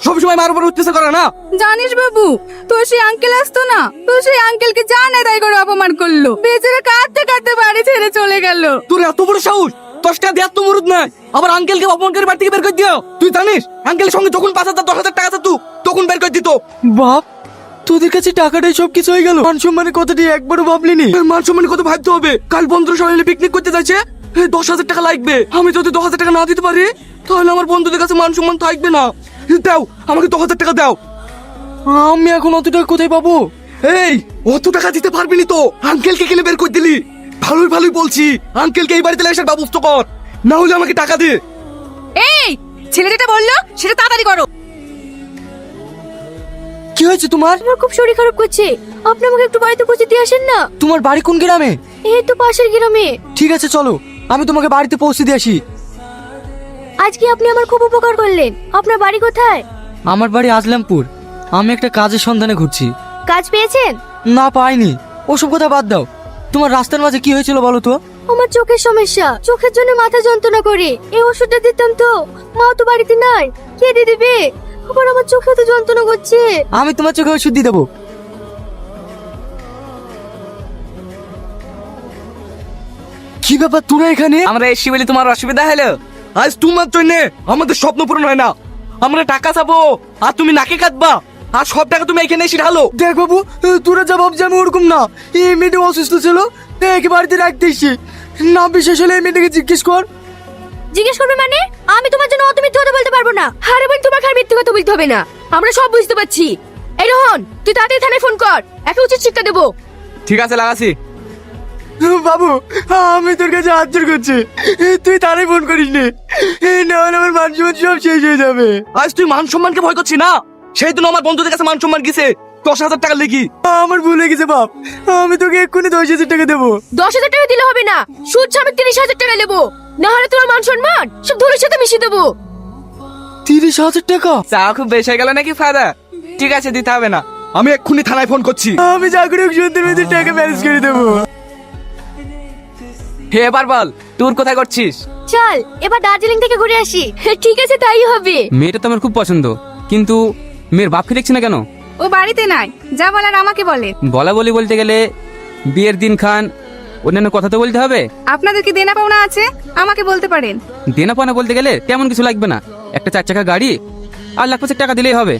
সবসময় মার উপর অত্যাচার করে না? জানিস বাবু, তোর সেই আঙ্কেল আসতো না, তো সেই আঙ্কেলকে জানে তাই করে অপমান করলো, বেচারা কাঁদতে কাঁদতে বাড়ি ছেড়ে চলে গেল। তোর এত বড় সাহস, 10 টাকা দেওয়ার তো মুরুদ নাই, আবার আঙ্কেলকে অপমান করে বাড়ি থেকে বের করে দিও। তুই জানিস আঙ্কেলের সঙ্গে যখন 5,000 10,000 টাকা থাকতো তখন বের করে দিত। বাপ, তোদের কাছে টাকাটাই সবকিছু হয়ে গেল, মান সম্মানের কথাটি একবারও ভাবলিনি? মান সম্মানের কথা ভাবতে হবে। কাল বন্ধুরা সবাই মিলে পিকনিক করতে যাচ্ছে, 10,000 টাকা লাগবে। আমি যদি 10,000 টাকা না দিতে পারি তাহলে আমার বন্ধুদের কাছে মান সম্মান থাকবে না। দাও আমাকে 10,000 টাকা দাও। আমি এখন অত টাকা কোথায় পাবো? এই অত টাকা দিতে পারবি নি তো আঙ্কেলকে কেন বের করে দিলি? ভালোই ভালোই বলছি, আঙ্কেলকে এই বাড়িতে আসার ব্যবস্থা কর, না হলে আমাকে টাকা দে। এই ছেলে যেটা বললো সেটা তাড়াতাড়ি করো। কি হয়েছে তোমার? আমার খুব শরীর খারাপ করছে, আপনি আমাকে একটু বাড়িতে পৌঁছে দিয়ে আসেন না। তোমার বাড়ি কোন গ্রামে? এই তো পাশের গ্রামে। ঠিক আছে চলো, আমি তোমাকে বাড়িতে পৌঁছে দিয়ে আসি। আজকে আপনি আমার খুব উপকার করলেন। আপনার বাড়ি কোথায়? আমার বাড়ি আজলামপুর। আমি একটা কাজের সন্ধানে ঘুরছি। কাজ পেয়েছেন? না, পাইনি। ওসব কথা বাদ দাও, তোমার রাস্তার মাঝে কি হয়েছিল বলো তো? আমার চোখের সমস্যা, চোখের জন্য মাথা যন্ত্রণা করে। এই ওষুধটা দিতাম তো, মা তো বাড়িতে নাই, কে দিয়ে দেবে? আবার আমার চোখে তো যন্ত্রণা করছে। আমি তোমার চোখে ওষুধ দিয়ে দেবো। কি ব্যাপার তোরা এখানে? আমরা এসছি বলে তোমার অসুবিধা হলো? আজ তোমার জন্য আমাদের স্বপ্ন পূরণ হয় না। আমরা টাকা চাবো আর তুমি নাকে কাটবা, আর সব টাকা তুমি এখানে এসে ঢালো। দেখ বাবু, তোরা যা ভাবছি আমি ওরকম না। এই মেয়েটা অসুস্থ ছিল, একে বাড়িতে রাখতে এসছি। না বিশ্বাস হলে এই মেয়েটাকে জিজ্ঞেস কর। জিজ্ঞেস করবে মানে? আমি তোমার জন্য অত মিথ্যে কথা বলতে পারবো না। আরে বোন, তোমাকে আর মিথ্যে কথা বলতে হবে না, আমরা সব বুঝতে পারছি। এই রোহন, তুই তাড়াতাড়ি থানায় ফোন কর, একটা উচিত শিক্ষা দেবো। ঠিক আছে, লাগাছি। বাবু, আমি তোর কাছে হাত জোড় করছি, তুই তারাই ফোন করিস নি, না হলে আমার মান সম্মান সব শেষ হয়ে যাবে। আজ তুই মান সম্মানকে ভয় করছিস না? সেই দিন আমার বন্ধুদের কাছে মান সম্মান গেছে 10,000 টাকা লেগি। আমার ভুল হয়ে গেছে বাপ, আমি তোকে এক্ষুনি 10,000 টাকা দেবো। 10,000 টাকা দিলে হবে না, সুদ সমেত 30,000 টাকা নেবো, না হলে তোমার মান সম্মান সব ধুলোর সাথে মিশিয়ে দেবো। 30,000 টাকা? চা খুব বেশি হয়ে গেল নাকি ফাদা? ঠিক আছে, দিতে হবে না, আমি এক্ষুনি থানায় ফোন করছি। আমি যা করে হোক সুন্দর মেয়েদের টাকা ম্যানেজ করে দেবো। হে এবার বল, তুই কোথায় করছিস? চল এবার দার্জিলিং থেকে ঘুরে আসি। ঠিক আছে, তাই হবে। মেয়েটা তো আমার খুব পছন্দ, কিন্তু মেয়ের বাপকে দেখছি না কেন? ও বাড়িতে নাই, যা বলার আমাকে বলেন। বলা বলি বলতে গেলে বিয়ের দিন খান, অন্যান্য কথা তো বলতে হবে। আপনাদের কি দেনা পাওনা আছে? আমাকে বলতে পারেন। দেনা পাওনা বলতে গেলে তেমন কিছু লাগবে না, একটা 4 চাকা গাড়ি আর 1,00,000 টাকা দিলেই হবে।